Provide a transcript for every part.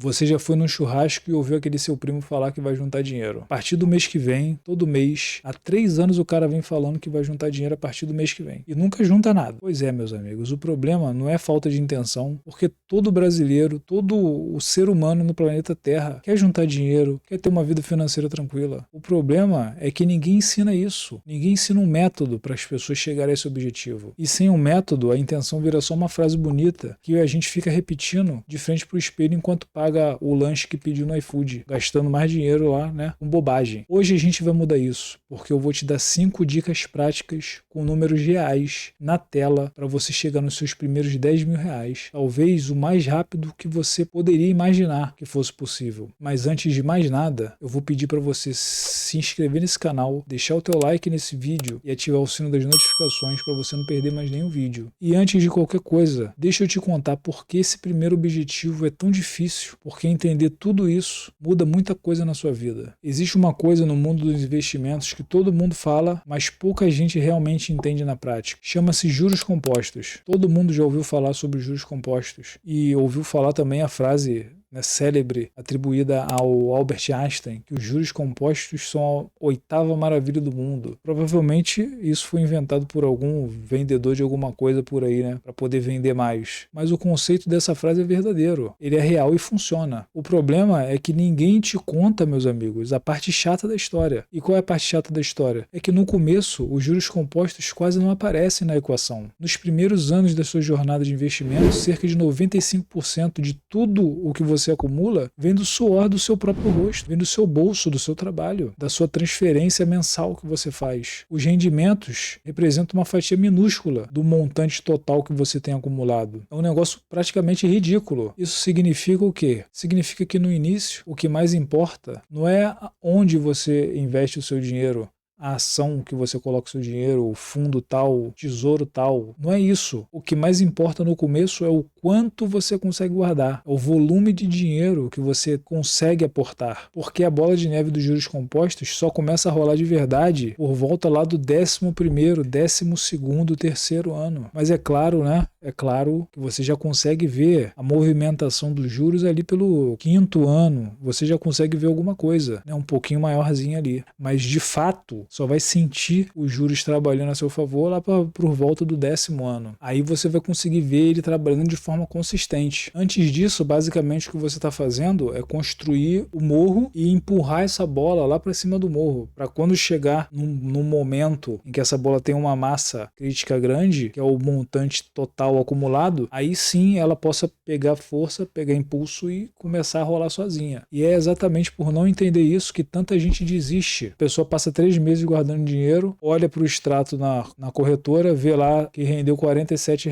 Você já foi num churrasco e ouviu aquele seu primo falar que vai juntar dinheiro. A partir do mês que vem, todo mês, há 3 anos o cara vem falando que vai juntar dinheiro a partir do mês que vem. E nunca junta nada. Pois é, meus amigos, o problema não é falta de intenção, porque todo brasileiro, todo o ser humano no planeta Terra quer juntar dinheiro, quer ter uma vida financeira tranquila. O problema é que ninguém ensina isso. Ninguém ensina um método para as pessoas chegarem a esse objetivo. E sem um método, a intenção vira só uma frase bonita que a gente fica repetindo de frente pro espelho enquanto paga o lanche que pediu no iFood, gastando mais dinheiro lá, né, com bobagem. Hoje a gente vai mudar isso, porque eu vou te dar 5 dicas práticas com números reais na tela para você chegar nos seus primeiros 10 mil reais. Talvez o mais rápido que você poderia imaginar que fosse possível. Mas antes de mais nada, eu vou pedir para você se inscrever nesse canal, deixar o teu like nesse vídeo e ativar o sino das notificações para você não perder mais nenhum vídeo. E antes de qualquer coisa, deixa eu te contar por que esse primeiro objetivo é tão difícil, porque entender tudo isso muda muita coisa na sua vida. Existe uma coisa no mundo dos investimentos que todo mundo fala, mas pouca gente realmente entende na prática. Chama-se juros compostos. Todo mundo já ouviu falar sobre juros compostos e ouviu falar também a frase, né, célebre, atribuída ao Albert Einstein, que os juros compostos são a 8ª maravilha do mundo. Provavelmente isso foi inventado por algum vendedor de alguma coisa por aí, né, para poder vender mais. Mas o conceito dessa frase é verdadeiro. Ele é real e funciona. O problema é que ninguém te conta, meus amigos, a parte chata da história. E qual é a parte chata da história? É que no começo, os juros compostos quase não aparecem na equação. Nos primeiros anos da sua jornada de investimento, cerca de 95% de tudo o que você acumula vem do suor do seu próprio rosto, vem do seu bolso, do seu trabalho, da sua transferência mensal que você faz. Os rendimentos representam uma fatia minúscula do montante total que você tem acumulado. É um negócio praticamente ridículo. Isso significa o quê? Significa que no início, o que mais importa não é onde você investe o seu dinheiro, a ação que você coloca o seu dinheiro, o fundo tal, tesouro tal. Não é isso. O que mais importa no começo é o quanto você consegue guardar, é o volume de dinheiro que você consegue aportar. Porque a bola de neve dos juros compostos só começa a rolar de verdade por volta lá do 11º, 12º, terceiro ano. Mas é claro, né? É claro que você já consegue ver a movimentação dos juros ali pelo 5º ano. Você já consegue ver alguma coisa, né? Um pouquinho maiorzinha ali. Mas de fato, só vai sentir os juros trabalhando a seu favor lá por volta do 10º ano. Aí você vai conseguir ver ele trabalhando de forma consistente. Antes disso, basicamente o que você está fazendo é construir o morro e empurrar essa bola lá para cima do morro, para quando chegar num momento em que essa bola tem uma massa crítica grande, que é o montante total acumulado, aí sim ela possa pegar força, pegar impulso e começar a rolar sozinha. E é exatamente por não entender isso que tanta gente desiste. A pessoa passa 3 meses guardando dinheiro, olha para o extrato na corretora, vê lá que rendeu R$ 47,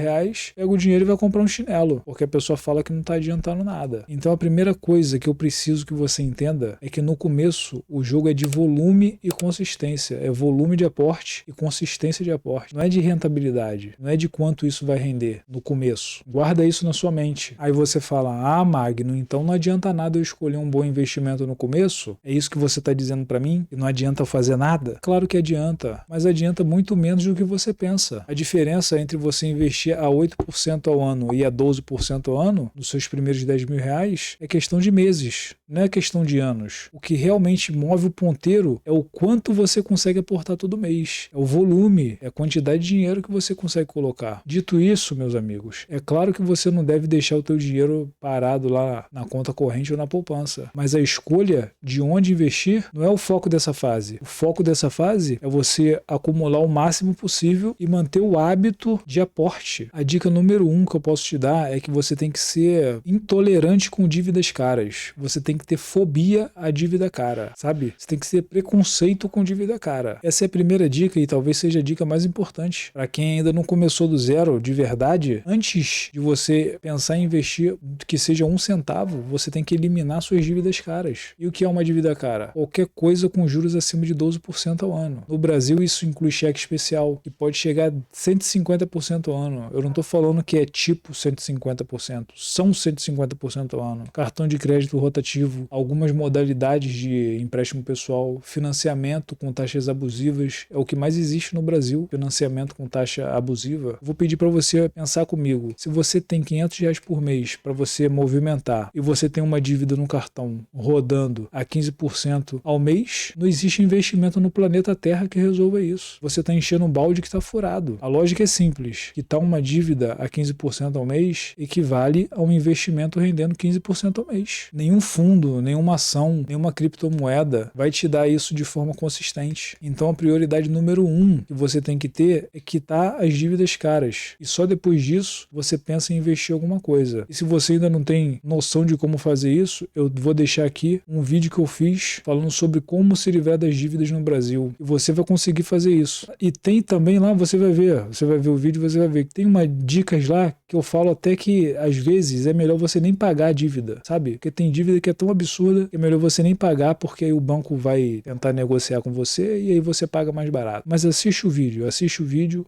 pega o dinheiro e vai comprar um chinelo, porque a pessoa fala que não está adiantando nada. Então a primeira coisa que eu preciso que você entenda é que no começo o jogo é de volume e consistência, é volume de aporte e consistência de aporte, não é de rentabilidade, não é de quanto isso vai render no começo. Guarda isso na sua mente. Aí você fala, Magno, então não adianta nada eu escolher um bom investimento no começo? É isso que você está dizendo para mim? E não adianta eu fazer nada? Claro que adianta, mas adianta muito menos do que você pensa. A diferença entre você investir a 8% ao ano e a 12% ao ano, nos seus primeiros 10 mil reais, é questão de meses, não é questão de anos. O que realmente move o ponteiro é o quanto você consegue aportar todo mês, é o volume, é a quantidade de dinheiro que você consegue colocar. Dito isso, meus amigos, é claro que você não deve deixar o teu dinheiro parado lá na conta corrente ou na poupança, mas a escolha de onde investir não é o foco dessa fase. O foco dessa fase é você acumular o máximo possível e manter o hábito de aporte. A dica número 1 que eu posso te dar é que você tem que ser intolerante com dívidas caras. Você tem que ter fobia à dívida cara, sabe? Você tem que ter preconceito com dívida cara. Essa é a primeira dica e talvez seja a dica mais importante. Para quem ainda não começou do zero de verdade, antes de você pensar em investir que seja 1 centavo, você tem que eliminar suas dívidas caras. E o que é uma dívida cara? Qualquer coisa com juros acima de 12% 15% ao ano. No Brasil, isso inclui cheque especial, que pode chegar a 150% ao ano. Eu não estou falando que é tipo 150%, são 150% ao ano. Cartão de crédito rotativo, algumas modalidades de empréstimo pessoal, financiamento com taxas abusivas, é o que mais existe no Brasil, financiamento com taxa abusiva. Vou pedir para você pensar comigo, se você tem R$500 por mês para você movimentar e você tem uma dívida no cartão rodando a 15% ao mês, não existe investimento no planeta Terra que resolva isso. Você está enchendo um balde que está furado. A lógica é simples, quitar uma dívida a 15% ao mês equivale a um investimento rendendo 15% ao mês. Nenhum fundo, nenhuma ação, nenhuma criptomoeda vai te dar isso de forma consistente. Então a prioridade número 1 que você tem que ter é quitar as dívidas caras. E só depois disso você pensa em investir alguma coisa. E se você ainda não tem noção de como fazer isso, eu vou deixar aqui um vídeo que eu fiz falando sobre como se livrar das dívidas no Brasil. E você vai conseguir fazer isso. E tem também lá, você vai ver o vídeo, você vai ver que tem uma dicas lá que eu falo até que às vezes é melhor você nem pagar a dívida, sabe? Porque tem dívida que é tão absurda que é melhor você nem pagar, porque aí o banco vai tentar negociar com você e aí você paga mais barato. Mas assiste o vídeo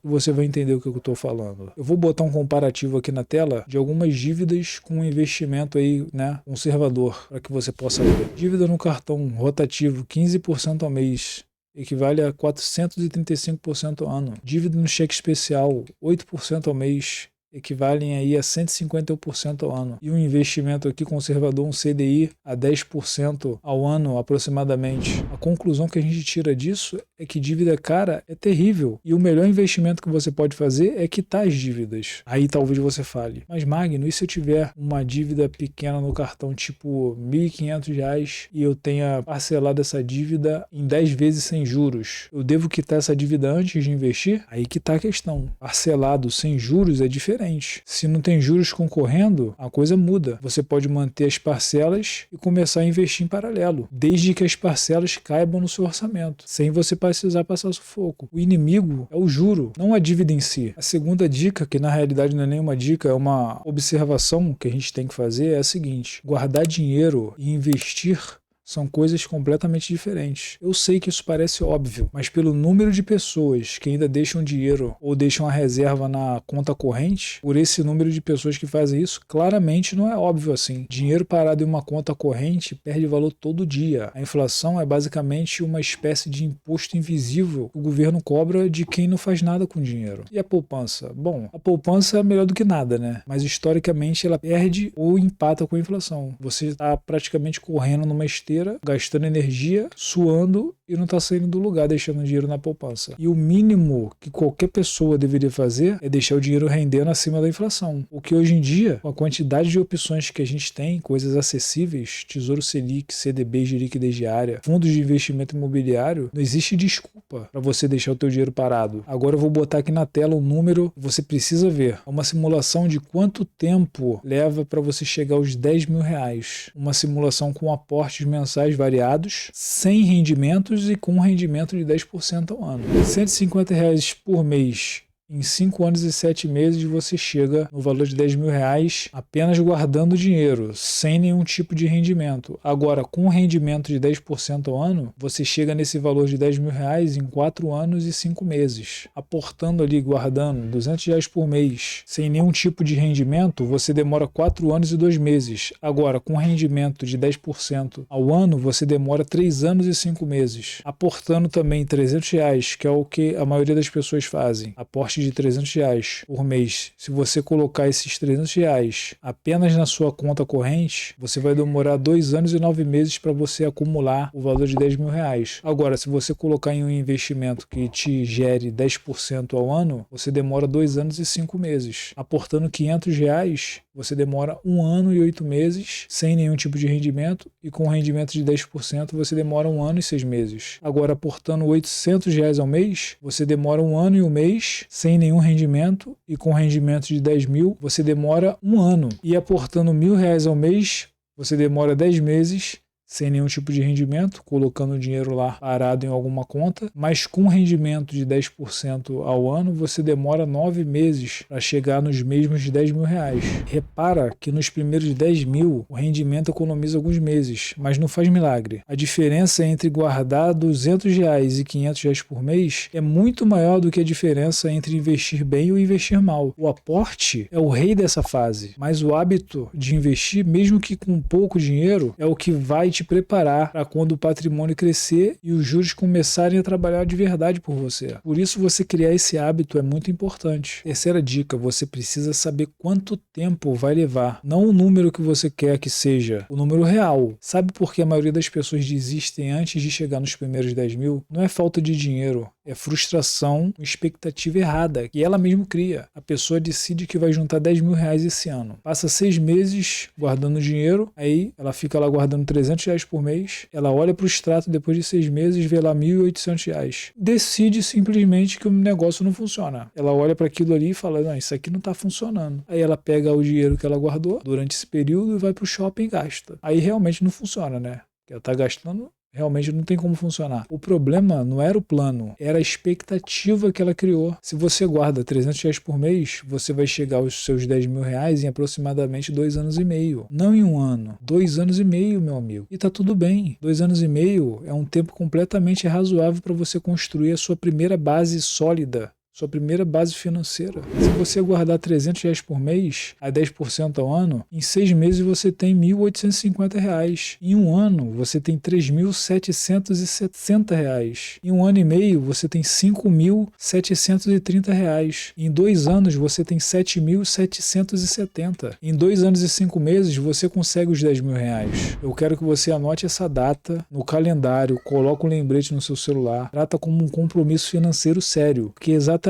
e você vai entender o que eu tô falando. Eu vou botar um comparativo aqui na tela de algumas dívidas com um investimento aí, né, conservador, para que você possa ver. Dívida no cartão rotativo 15% ao mês equivale a 435% ao ano. Dívida no cheque especial 8% ao mês equivalem aí a 151% ao ano. E um investimento aqui conservador, um CDI, a 10% ao ano aproximadamente. A conclusão que a gente tira disso é que dívida cara é terrível. E o melhor investimento que você pode fazer é quitar as dívidas. Aí talvez você fale, mas Magno, e se eu tiver uma dívida pequena no cartão, tipo R$1.500, e eu tenha parcelado essa dívida em 10 vezes sem juros? Eu devo quitar essa dívida antes de investir? Aí que tá a questão. Parcelado sem juros é diferente. Se não tem juros concorrendo, a coisa muda. Você pode manter as parcelas e começar a investir em paralelo, desde que as parcelas caibam no seu orçamento, sem você precisar passar sufoco. O inimigo é o juro, não a dívida em si. A segunda dica, que na realidade não é nenhuma dica, é uma observação que a gente tem que fazer, é a seguinte: guardar dinheiro e investir são coisas completamente diferentes. Eu sei que isso parece óbvio, mas pelo número de pessoas que ainda deixam dinheiro ou deixam a reserva na conta corrente, por esse número de pessoas que fazem isso, claramente não é óbvio assim. Dinheiro parado em uma conta corrente perde valor todo dia. A inflação é basicamente uma espécie de imposto invisível que o governo cobra de quem não faz nada com dinheiro. E a poupança? Bom, a poupança é melhor do que nada, né? Mas historicamente ela perde ou empata com a inflação. Você está praticamente correndo numa esteira, gastando energia, suando e não está saindo do lugar, deixando dinheiro na poupança. E o mínimo que qualquer pessoa deveria fazer é deixar o dinheiro rendendo acima da inflação. O que hoje em dia, com a quantidade de opções que a gente tem, coisas acessíveis, Tesouro Selic, CDBs de liquidez diária, fundos de investimento imobiliário, não existe desculpa para você deixar o teu dinheiro parado. Agora eu vou botar aqui na tela um número que você precisa ver. É uma simulação de quanto tempo leva para você chegar aos R$10.000. Uma simulação com aportes mensais variados, sem rendimentos e com um rendimento de 10% ao ano. R$150 por mês. Em 5 anos e 7 meses você chega no valor de R$10.000 apenas guardando dinheiro, sem nenhum tipo de rendimento. Agora, com um rendimento de 10% ao ano, você chega nesse valor de R$10.000 em 4 anos e 5 meses. Aportando ali, guardando R$200 por mês, sem nenhum tipo de rendimento, você demora 4 anos e 2 meses. Agora, com rendimento de 10% ao ano, você demora 3 anos e 5 meses. Aportando também R$300, que é o que a maioria das pessoas fazem. Aporte de R$300 por mês. Se você colocar esses R$300 apenas na sua conta corrente, você vai demorar 2 anos e 9 meses para você acumular o valor de R$10.000. Agora, se você colocar em um investimento que te gere 10% ao ano, você demora 2 anos e 5 meses. Aportando R$500, você demora 1 ano e 8 meses sem nenhum tipo de rendimento, e com rendimento de 10% você demora 1 ano e 6 meses. Agora, aportando R$800 ao mês, você demora 1 ano e 1 mês sem nenhum rendimento, e com rendimento de 10 mil você demora 1 ano. E aportando R$1.000 ao mês, você demora 10 meses sem nenhum tipo de rendimento, colocando o dinheiro lá parado em alguma conta, mas com rendimento de 10% ao ano, você demora 9 meses para chegar nos mesmos de 10 mil reais. Repara que nos primeiros 10 mil, o rendimento economiza alguns meses, mas não faz milagre. A diferença entre guardar 200 reais e 500 reais por mês é muito maior do que a diferença entre investir bem ou investir mal. O aporte é o rei dessa fase, mas o hábito de investir, mesmo que com pouco dinheiro, é o que vai te preparar para quando o patrimônio crescer e os juros começarem a trabalhar de verdade por você. Por isso, você criar esse hábito é muito importante. Terceira dica, você precisa saber quanto tempo vai levar. Não o número que você quer que seja, o número real. Sabe por que a maioria das pessoas desistem antes de chegar nos primeiros 10 mil? Não é falta de dinheiro, é frustração com expectativa errada, que ela mesma cria. A pessoa decide que vai juntar 10 mil reais esse ano. Passa 6 meses guardando dinheiro, aí ela fica lá guardando 300 reais por mês, ela olha para o extrato depois de 6 meses, vê lá 1.800 reais. Decide simplesmente que o negócio não funciona. Ela olha para aquilo ali e fala, não, isso aqui não está funcionando. Aí ela pega o dinheiro que ela guardou durante esse período e vai para o shopping e gasta. Aí realmente não funciona, né? Ela está gastando, realmente não tem como funcionar. O problema não era o plano, era a expectativa que ela criou. Se você guarda 300 reais por mês, você vai chegar aos seus 10 mil reais em aproximadamente 2 anos e meio. Não em um ano, 2 anos e meio, meu amigo. E tá tudo bem. 2 anos e meio é um tempo completamente razoável para você construir a sua primeira base sólida, sua primeira base financeira. Se você guardar 300 reais por mês, a 10% ao ano, em 6 meses você tem 1.850 reais. Em um ano, você tem 3.760 reais. Em um ano e meio, você tem 5.730 reais. Em 2 anos, você tem 7.770. Em 2 anos e 5 meses, você consegue os 10 mil reais. Eu quero que você anote essa data no calendário, coloque um lembrete no seu celular, trata como um compromisso financeiro sério, que é exatamente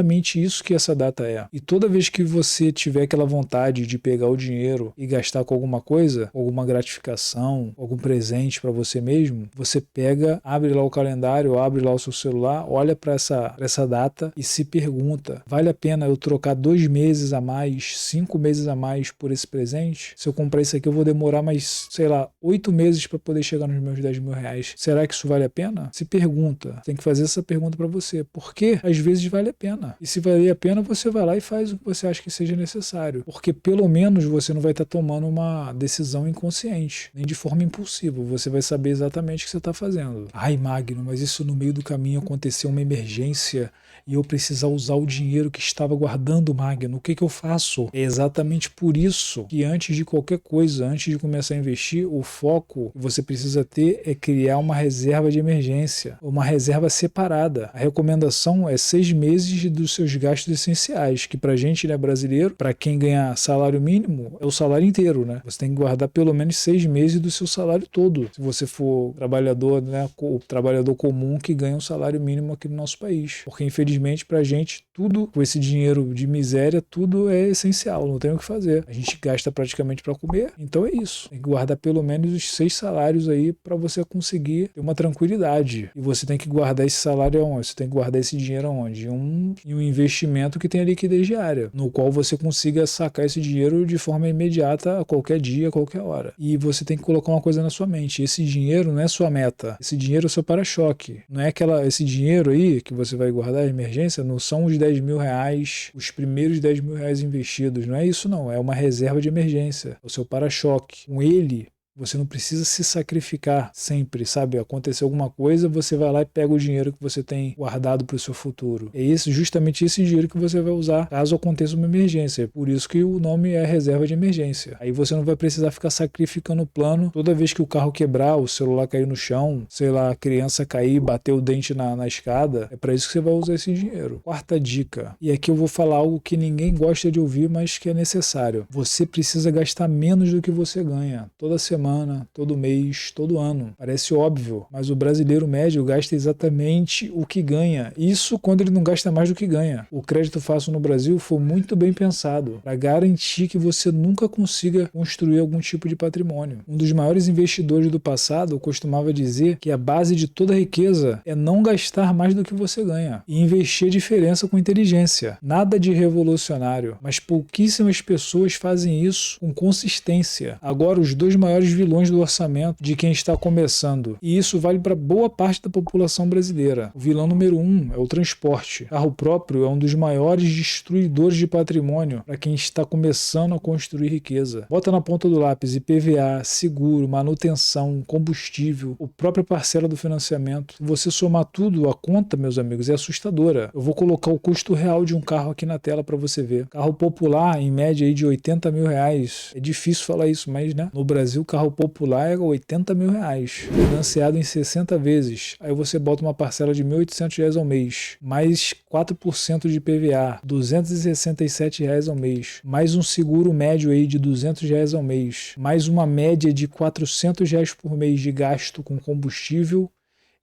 isso que essa data é. E toda vez que você tiver aquela vontade de pegar o dinheiro e gastar com alguma coisa, alguma gratificação, algum presente para você mesmo, você pega, abre lá o calendário, abre lá o seu celular, olha para essa data e se pergunta, vale a pena eu trocar 2 meses a mais, 5 meses a mais por esse presente? Se eu comprar isso aqui eu vou demorar mais, sei lá, 8 meses para poder chegar nos meus 10 mil reais. Será que isso vale a pena? Se pergunta. Tem que fazer essa pergunta para você. Porque às vezes vale a pena. E se valer a pena, você vai lá e faz o que você acha que seja necessário. Porque pelo menos você não vai estar tomando uma decisão inconsciente, nem de forma impulsiva. Você vai saber exatamente o que você está fazendo. Ai, Magno, mas isso no meio do caminho aconteceu uma emergência e eu precisar usar o dinheiro que estava guardando, Magno. O que eu faço? É exatamente por isso que antes de qualquer coisa, antes de começar a investir, o foco que você precisa ter é criar uma reserva de emergência, uma reserva separada. A recomendação é 6 meses dos seus gastos essenciais, que pra gente, né, brasileiro, pra quem ganha salário mínimo, é o salário inteiro, né? Você tem que guardar pelo menos 6 meses do seu salário todo. Se você for trabalhador, né, o trabalhador comum que ganha um salário mínimo aqui no nosso país. Porque, infelizmente, pra gente, tudo, com esse dinheiro de miséria, tudo é essencial, não tem o que fazer. A gente gasta praticamente pra comer, então é isso. Tem que guardar pelo menos os 6 salários aí pra você conseguir ter uma tranquilidade. E você tem que guardar esse salário aonde? Você tem que guardar esse dinheiro aonde? Em um investimento que tenha liquidez diária, no qual você consiga sacar esse dinheiro de forma imediata a qualquer dia, a qualquer hora. E você tem que colocar uma coisa na sua mente, esse dinheiro não é sua meta, esse dinheiro é seu para-choque, não é esse dinheiro aí que você vai guardar de emergência, não são os 10 mil reais, os primeiros 10 mil reais investidos, não é isso não, é uma reserva de emergência, é o seu para-choque. Com ele, você não precisa se sacrificar sempre, sabe? Aconteceu alguma coisa, você vai lá e pega o dinheiro que você tem guardado para o seu futuro. É justamente esse dinheiro que você vai usar caso aconteça uma emergência. Por isso que o nome é reserva de emergência. Aí você não vai precisar ficar sacrificando o plano toda vez que o carro quebrar, o celular cair no chão, sei lá, a criança cair, bater o dente na escada. É para isso que você vai usar esse dinheiro. Quarta dica. E aqui eu vou falar algo que ninguém gosta de ouvir, mas que é necessário. Você precisa gastar menos do que você ganha. Toda semana, todo mês, todo ano. Parece óbvio, mas o brasileiro médio gasta exatamente o que ganha. Isso quando ele não gasta mais do que ganha. O crédito fácil no Brasil foi muito bem pensado para garantir que você nunca consiga construir algum tipo de patrimônio. Um dos maiores investidores do passado costumava dizer que a base de toda riqueza é não gastar mais do que você ganha e investir a diferença com inteligência. Nada de revolucionário, mas pouquíssimas pessoas fazem isso com consistência. Agora, os 2 maiores vilões do orçamento de quem está começando. E isso vale para boa parte da população brasileira. O vilão número 1 é o transporte. Carro próprio é um dos maiores destruidores de patrimônio para quem está começando a construir riqueza. Bota na ponta do lápis IPVA, seguro, manutenção, combustível, a própria parcela do financiamento. Se você somar tudo, a conta, meus amigos, é assustadora. Eu vou colocar o custo real de um carro aqui na tela para você ver. Carro popular, em média, aí de 80 mil reais. É difícil falar isso, mas né? No Brasil, carro popular é 80 mil reais. Financiado em 60 vezes. Aí você bota uma parcela de R$ 1.800 ao mês. Mais 4% de IPVA. R$ 267 ao mês. Mais um seguro médio aí de R$ 200 ao mês. Mais uma média de R$ 400 por mês de gasto com combustível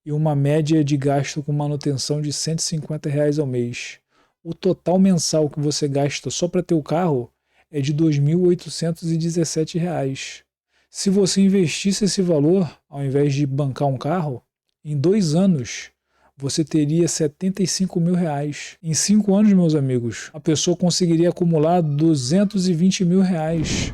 e uma média de gasto com manutenção de R$ 150 ao mês. O total mensal que você gasta só para ter o carro é de R$ 2.817. Se você investisse esse valor, ao invés de bancar um carro, em 2 anos você teria R$ 75 mil. Em 5 anos, meus amigos, a pessoa conseguiria acumular R$ 220 mil.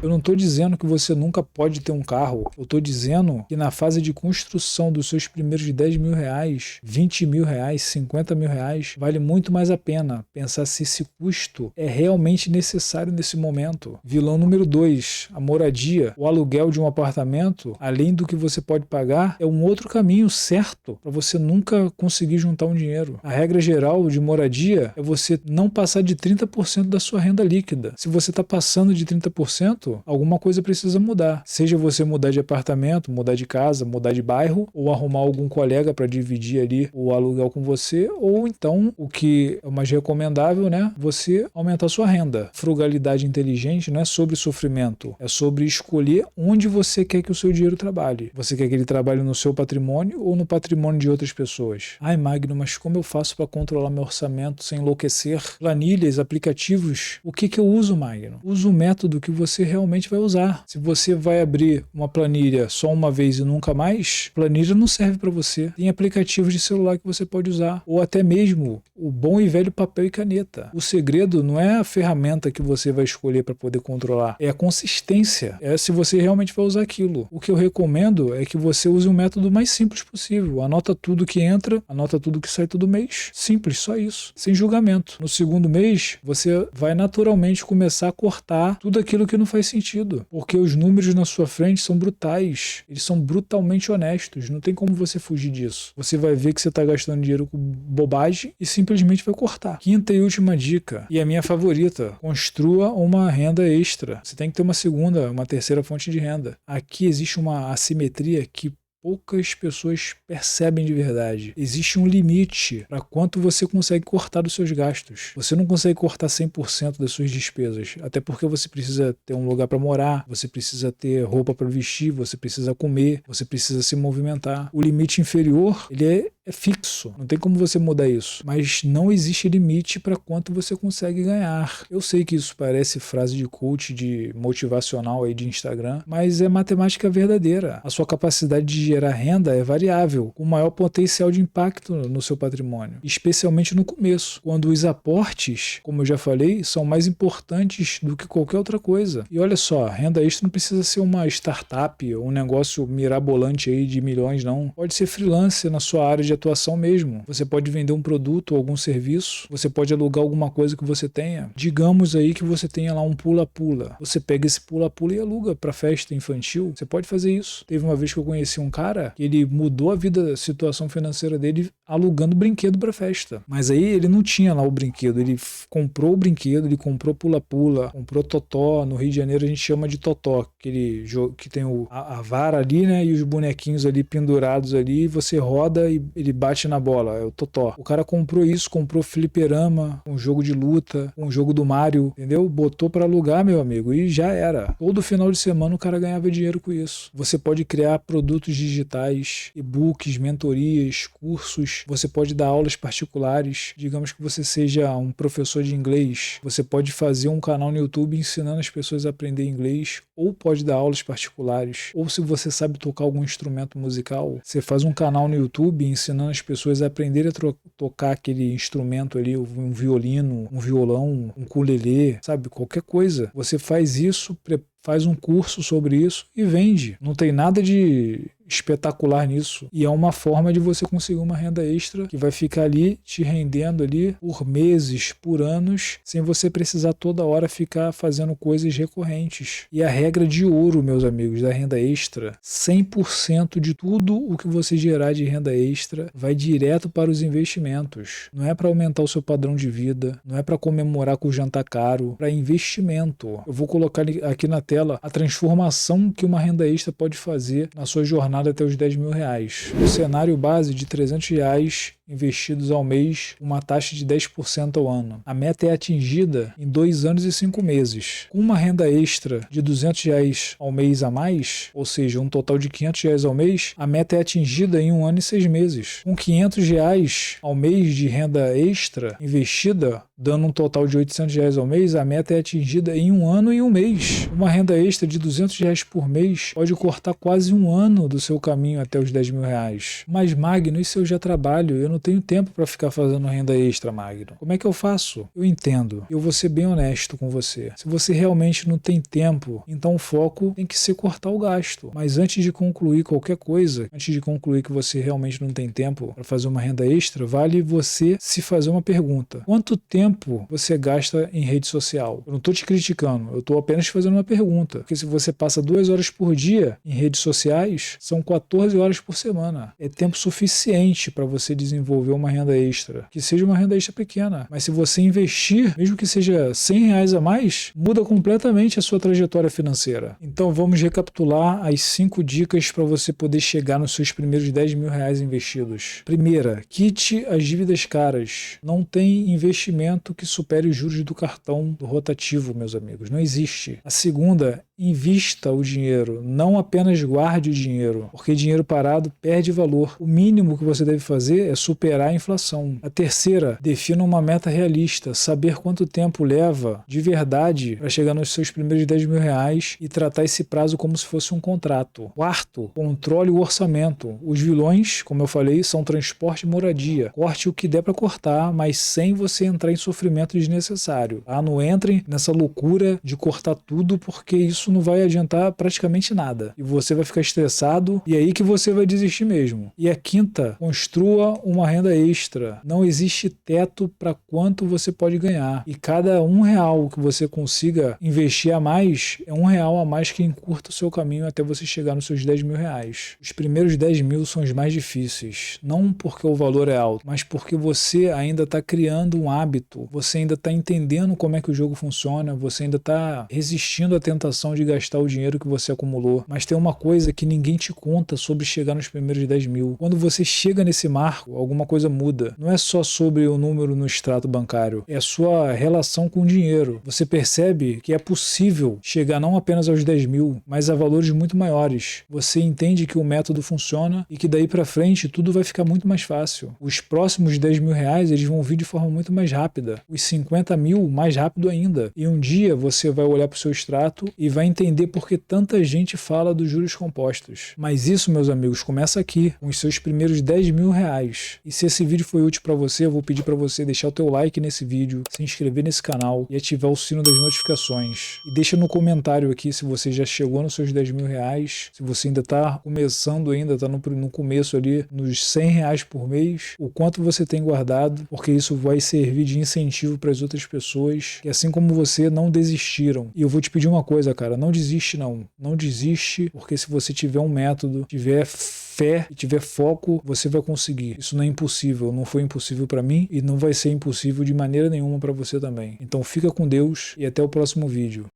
Eu não estou dizendo que você nunca pode ter um carro. Eu estou dizendo que na fase de construção dos seus primeiros R$ 10 mil, R$ 20 mil, R$ 50 mil, vale muito mais a pena pensar se esse custo é realmente necessário nesse momento. Vilão número 2, a moradia. O aluguel de um apartamento, além do que você pode pagar, é um outro caminho certo para você nunca conseguir juntar um dinheiro. A regra geral de moradia é você não passar de 30% da sua renda líquida. Se você está passando de 30%, alguma coisa precisa mudar. Seja você mudar de apartamento, mudar de casa, mudar de bairro, ou arrumar algum colega para dividir ali o aluguel com você, ou então, o que é o mais recomendável, né? Você aumentar a sua renda. Frugalidade inteligente não é sobre sofrimento, é sobre escolher onde você quer que o seu dinheiro trabalhe. Você quer que ele trabalhe no seu patrimônio ou no patrimônio de outras pessoas? Ai, Magno, mas como eu faço para controlar meu orçamento sem enlouquecer? Planilhas, aplicativos, o que eu uso, Magno? Usa o método que você realmente vai usar. Se você vai abrir uma planilha só uma vez e nunca mais, planilha não serve para você. Tem aplicativos de celular que você pode usar, ou até mesmo o bom e velho papel e caneta. O segredo não é a ferramenta que você vai escolher para poder controlar, é a consistência, é se você realmente vai usar aquilo. O que eu recomendo é que você use um método mais simples possível. Anota tudo que entra, anota tudo que sai todo mês. Simples, só isso. Sem julgamento. No segundo mês, você vai naturalmente começar a cortar tudo aquilo que não faz sentido. Porque os números na sua frente são brutais. Eles são brutalmente honestos. Não tem como você fugir disso. Você vai ver que você está gastando dinheiro com bobagem e simplesmente vai cortar. Quinta e última dica, e a minha favorita: construa uma renda extra. Você tem que ter uma segunda, uma terceira fonte de renda. Aqui existe uma assimetria que poucas pessoas percebem de verdade. Existe um limite para quanto você consegue cortar dos seus gastos. Você não consegue cortar 100% das suas despesas, até porque você precisa ter um lugar para morar, você precisa ter roupa para vestir, você precisa comer, você precisa se movimentar. O limite inferior, ele é fixo, não tem como você mudar isso, mas não existe limite para quanto você consegue ganhar. Eu sei que isso parece frase de coach, de motivacional aí de Instagram, mas é matemática verdadeira. A sua capacidade de gerar renda é variável, com maior potencial de impacto no seu patrimônio, especialmente no começo, quando os aportes, como eu já falei, são mais importantes do que qualquer outra coisa. E olha só, renda extra não precisa ser uma startup ou um negócio mirabolante aí de milhões, não. Pode ser freelancer na sua área de atuação mesmo. Você pode vender um produto ou algum serviço, você pode alugar alguma coisa que você tenha. Digamos aí que você tenha lá um pula-pula. Você pega esse pula-pula e aluga para festa infantil. Você pode fazer isso. Teve uma vez que eu conheci um cara que ele mudou a situação financeira dele alugando brinquedo para festa. Mas aí ele não tinha lá o brinquedo, ele comprou o brinquedo, ele comprou pula-pula, comprou totó. No Rio de Janeiro a gente chama de totó, aquele jogo que tem a vara ali, né, e os bonequinhos ali pendurados ali, você roda e ele bate na bola, é o totó. O cara comprou isso, comprou fliperama, um jogo de luta, um jogo do Mario, entendeu? Botou para alugar, meu amigo, e já era. Todo final de semana o cara ganhava dinheiro com isso. Você pode criar produtos digitais, e-books, mentorias, cursos, você pode dar aulas particulares. Digamos que você seja um professor de inglês, você pode fazer um canal no YouTube ensinando as pessoas a aprender inglês, ou pode dar aulas particulares, ou se você sabe tocar algum instrumento musical, você faz um canal no YouTube ensinando as pessoas a aprenderem a tocar aquele instrumento ali, um violino, um violão, um ukulele, sabe, qualquer coisa. Você faz isso, faz um curso sobre isso e vende. Não tem nada de espetacular nisso. E é uma forma de você conseguir uma renda extra que vai ficar ali te rendendo ali por meses, por anos, sem você precisar toda hora ficar fazendo coisas recorrentes. E a regra de ouro, meus amigos, da renda extra, 100% de tudo o que você gerar de renda extra vai direto para os investimentos. Não é para aumentar o seu padrão de vida, não é para comemorar com o jantar caro, para investimento. Eu vou colocar aqui na tela a transformação que uma renda extra pode fazer na sua jornada até os 10 mil reais. O cenário base de 300 reais investidos ao mês, uma taxa de 10% ao ano. A meta é atingida em 2 anos e 5 meses. Com uma renda extra de 200 reais ao mês a mais, ou seja, um total de 500 reais ao mês, a meta é atingida em 1 ano e 6 meses. Com 500 reais ao mês de renda extra investida, dando um total de 800 reais ao mês, a meta é atingida em 1 ano e 1 mês. Uma renda extra de 200 reais por mês pode cortar quase 1 ano do seu caminho até os 10 mil reais. Mas Magno, isso eu já trabalho, eu não tenho tempo para ficar fazendo renda extra, Magno. Como é que eu faço? Eu entendo. Eu vou ser bem honesto com você. Se você realmente não tem tempo, então o foco tem que ser cortar o gasto. Mas antes de concluir qualquer coisa, antes de concluir que você realmente não tem tempo para fazer uma renda extra, vale você se fazer uma pergunta. Quanto tempo você gasta em rede social? Eu não estou te criticando, eu estou apenas fazendo uma pergunta. Porque se você passa 2 horas por dia em redes sociais, são 14 horas por semana. É tempo suficiente para você desenvolver uma renda extra. Que seja uma renda extra pequena. Mas se você investir, mesmo que seja 100 reais a mais, muda completamente a sua trajetória financeira. Então vamos recapitular as 5 dicas para você poder chegar nos seus primeiros 10 mil reais investidos. Primeira, quite as dívidas caras. Não tem investimento que supere os juros do cartão do rotativo, meus amigos. Não existe. A segunda, invista o dinheiro. Não apenas guarde o dinheiro, porque dinheiro parado perde valor. O mínimo que você deve fazer é superar a inflação. A terceira, defina uma meta realista. Saber quanto tempo leva de verdade para chegar nos seus primeiros 10 mil reais e tratar esse prazo como se fosse um contrato. Quarto, controle o orçamento. Os vilões, como eu falei, são transporte e moradia. Corte o que der para cortar, mas sem você entrar em sofrimento desnecessário. Tá? Não entre nessa loucura de cortar tudo, porque isso não vai adiantar praticamente nada. E você vai ficar estressado e é aí que você vai desistir mesmo. E a quinta, construa uma renda extra. Não existe teto para quanto você pode ganhar. E cada R$1 que você consiga investir a mais, é R$1 a mais que encurta o seu caminho até você chegar nos seus 10 mil reais. Os primeiros 10 mil são os mais difíceis. Não porque o valor é alto, mas porque você ainda está criando um hábito. Você ainda está entendendo como é que o jogo funciona. Você ainda está resistindo à tentação de gastar o dinheiro que você acumulou. Mas tem uma coisa que ninguém te conta sobre chegar nos primeiros 10 mil. Quando você chega nesse marco, alguma coisa muda. Não é só sobre o número no extrato bancário, é a sua relação com o dinheiro. Você percebe que é possível chegar não apenas aos 10 mil, mas a valores muito maiores. Você entende que o método funciona e que daí pra frente tudo vai ficar muito mais fácil. Os próximos 10 mil reais eles vão vir de forma muito mais rápida. Os 50 mil mais rápido ainda. E um dia você vai olhar pro seu extrato e vai entender por que tanta gente fala dos juros compostos. Mas isso, meus amigos, começa aqui, com os seus primeiros 10 mil reais. E se esse vídeo foi útil para você, eu vou pedir para você deixar o teu like nesse vídeo, se inscrever nesse canal e ativar o sino das notificações. E deixa no comentário aqui se você já chegou nos seus 10 mil reais, se você ainda está começando ainda, está no começo ali, nos 100 reais por mês, o quanto você tem guardado, porque isso vai servir de incentivo para as outras pessoas que, assim como você, não desistiram. E eu vou te pedir uma coisa, cara, não desiste não. Não desiste, porque se você tiver um método, tiver fé e tiver foco, você vai conseguir. Isso não é impossível, não foi impossível para mim e não vai ser impossível de maneira nenhuma para você também. Então fica com Deus e até o próximo vídeo.